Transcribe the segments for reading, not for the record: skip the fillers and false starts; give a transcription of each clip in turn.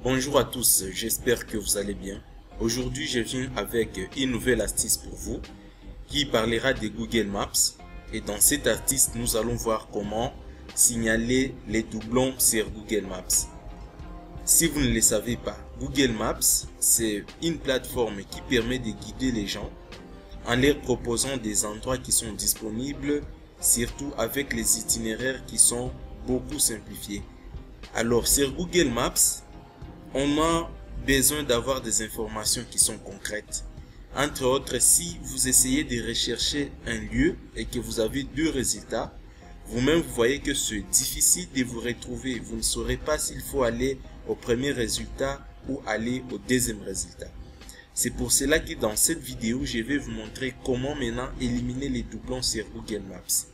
Bonjour à tous, j'espère que vous allez bien. Aujourd'hui, je viens avec une nouvelle astuce pour vous qui parlera de Google Maps. Et dans cette astuce, nous allons voir comment signaler les doublons sur Google Maps. Si vous ne le savez pas, Google Maps, c'est une plateforme qui permet de guider les gens en leur proposant des endroits qui sont disponibles, surtout avec les itinéraires qui sont beaucoup simplifiés. Alors, sur Google Maps, on a besoin d'avoir des informations qui sont concrètes. Entre autres, si vous essayez de rechercher un lieu et que vous avez deux résultats, vous-même vous voyez que c'est difficile de vous retrouver. Vous ne saurez pas s'il faut aller au premier résultat ou aller au deuxième résultat. C'est pour cela que dans cette vidéo, je vais vous montrer comment maintenant éliminer les doublons sur Google Maps.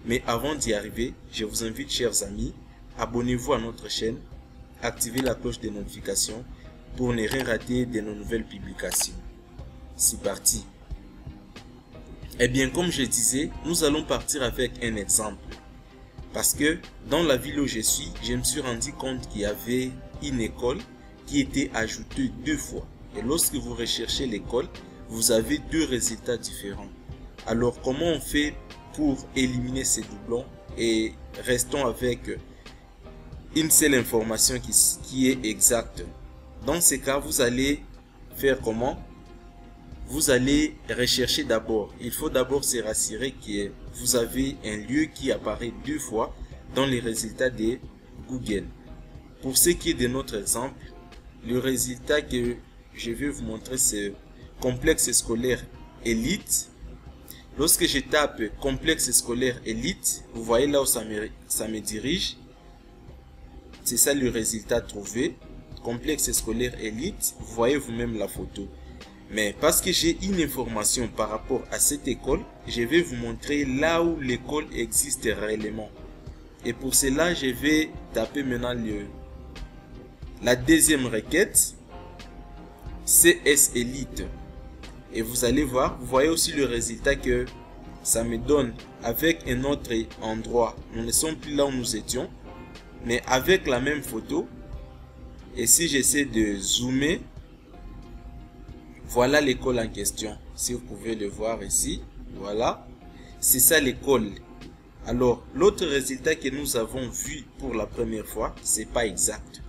Mais avant d'y arriver, je vous invite, chers amis, abonnez-vous à notre chaîne, activez la cloche de notification pour ne rien rater de nos nouvelles publications. C'est parti. Eh bien, comme je disais, nous allons partir avec un exemple. Parce que dans la ville où je suis, je me suis rendu compte qu'il y avait une école qui était ajoutée deux fois. Et lorsque vous recherchez l'école, vous avez deux résultats différents. Alors, comment on fait pour éliminer ces doublons? Et restons avec une seule information qui est exacte. Dans ce cas, vous allez faire comment? Vous allez rechercher d'abord. Il faut d'abord se rassurer que vous avez un lieu qui apparaît deux fois dans les résultats de Google. Pour ce qui est de notre exemple, le résultat que je vais vous montrer, c'est complexe scolaire élite. Lorsque je tape complexe scolaire élite, vous voyez là où ça me dirige. C'est ça le résultat trouvé. Complexe scolaire élite. Vous voyez vous-même la photo. Mais parce que j'ai une information par rapport à cette école, je vais vous montrer là où l'école existe réellement. Et pour cela, je vais taper maintenant la deuxième requête. CS Elite. Et vous allez voir, vous voyez aussi le résultat que ça me donne avec un autre endroit. Nous ne sommes plus là où nous étions, mais avec la même photo. Et si j'essaie de zoomer, voilà l'école en question. Si vous pouvez le voir ici, voilà. C'est ça l'école. Alors, l'autre résultat que nous avons vu pour la première fois, c'est pas exact.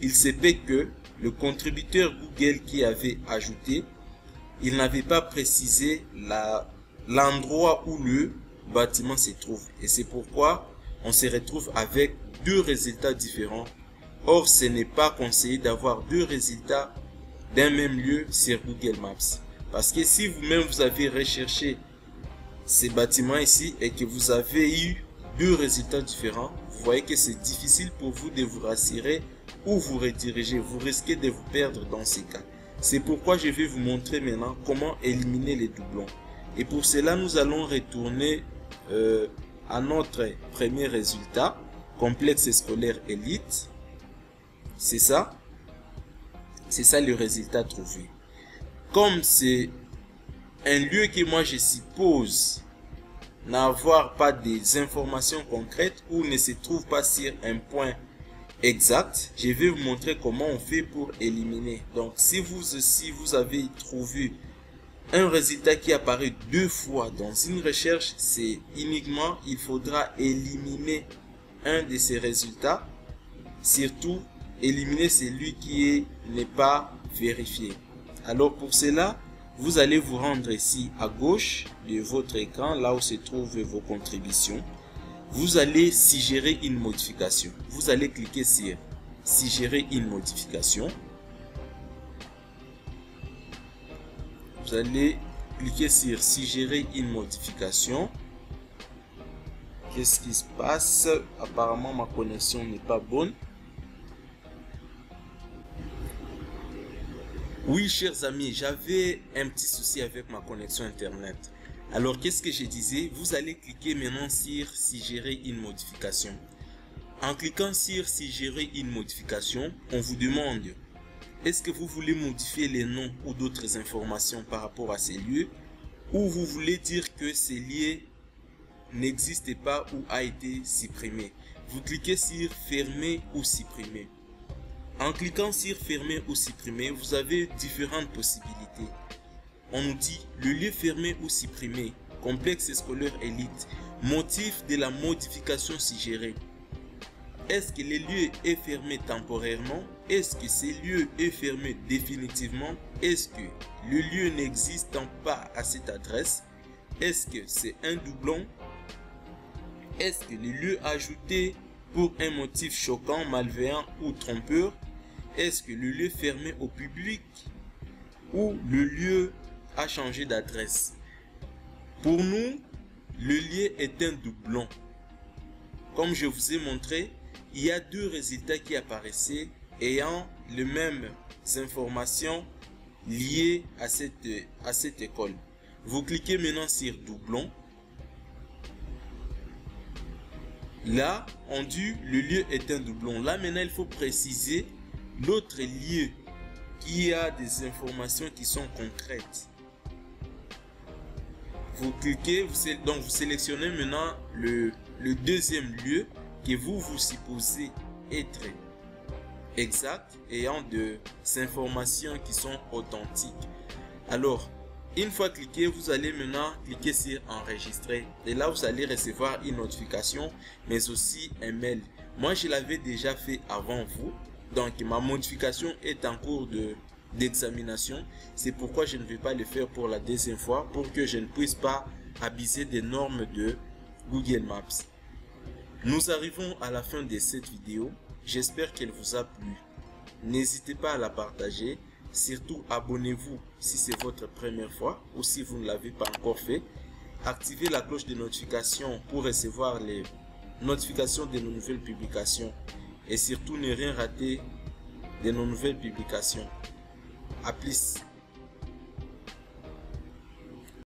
Il se peut que le contributeur Google qui avait ajouté, il n'avait pas précisé l'endroit où le bâtiment se trouve. Et c'est pourquoi on se retrouve avec deux résultats différents. Or, ce n'est pas conseillé d'avoir deux résultats d'un même lieu sur Google Maps. Parce que si vous-même vous avez recherché ces bâtiments ici et que vous avez eu deux résultats différents, vous voyez que c'est difficile pour vous de vous rassurer ou vous rediriger. Vous risquez de vous perdre dans ces cas. C'est pourquoi je vais vous montrer maintenant comment éliminer les doublons. Et pour cela, nous allons retourner à notre premier résultat, complexe scolaire élite. C'est ça. C'est ça le résultat trouvé. Comme c'est un lieu que moi je suppose n'avoir pas des informations concrètes ou ne se trouve pas sur un point exact, je vais vous montrer comment on fait pour éliminer. Donc si vous aussi vous avez trouvé un résultat qui apparaît deux fois dans une recherche, c'est uniquement il faudra éliminer un de ces résultats, surtout éliminer celui qui n'est pas vérifié. Alors pour cela, vous allez vous rendre ici à gauche de votre écran, là où se trouvent vos contributions. Vous allez suggérer une modification. Vous allez cliquer sur suggérer une modification. Vous allez cliquer sur suggérer une modification. Qu'est-ce qui se passe? Apparemment, ma connexion n'est pas bonne. Oui, chers amis, j'avais un petit souci avec ma connexion Internet. Alors, qu'est-ce que je disais? Vous allez cliquer maintenant sur suggérer une modification. En cliquant sur suggérer une modification, on vous demande est-ce que vous voulez modifier les noms ou d'autres informations par rapport à ces lieux, ou vous voulez dire que ces lieux n'existent pas ou a été supprimé. Vous cliquez sur fermer ou supprimer. En cliquant sur fermer ou supprimer, vous avez différentes possibilités. On nous dit le lieu fermé ou supprimé, complexe scolaire élite, motif de la modification suggérée. Est-ce que le lieu est fermé temporairement? Est-ce que ce lieu est fermé définitivement? Est-ce que le lieu n'existant pas à cette adresse? Est-ce que c'est un doublon? Est-ce que le lieu ajouté pour un motif choquant, malveillant ou trompeur? Est-ce que le lieu fermé au public ou le lieu a changé d'adresse? Pour nous, le lieu est un doublon. Comme je vous ai montré, il y a deux résultats qui apparaissaient ayant les mêmes informations liées à cette école. Vous cliquez maintenant sur doublon. Là, on dit le lieu est un doublon. Là, maintenant, il faut préciser l'autre lieu qui a des informations qui sont concrètes. Vous cliquez, donc vous sélectionnez maintenant le deuxième lieu que vous supposez être exact, ayant des informations qui sont authentiques. Alors, une fois cliqué, vous allez maintenant cliquer sur enregistrer. Et là, vous allez recevoir une notification, mais aussi un mail. Moi, je l'avais déjà fait avant vous. Donc, ma modification est en cours d'examination. C'est pourquoi je ne vais pas le faire pour la deuxième fois, pour que je ne puisse pas abuser des normes de Google Maps. Nous arrivons à la fin de cette vidéo. J'espère qu'elle vous a plu. N'hésitez pas à la partager. Surtout, abonnez-vous si c'est votre première fois ou si vous ne l'avez pas encore fait. Activez la cloche de notification pour recevoir les notifications de nos nouvelles publications. Et surtout, ne rien rater de nos nouvelles publications. À plus.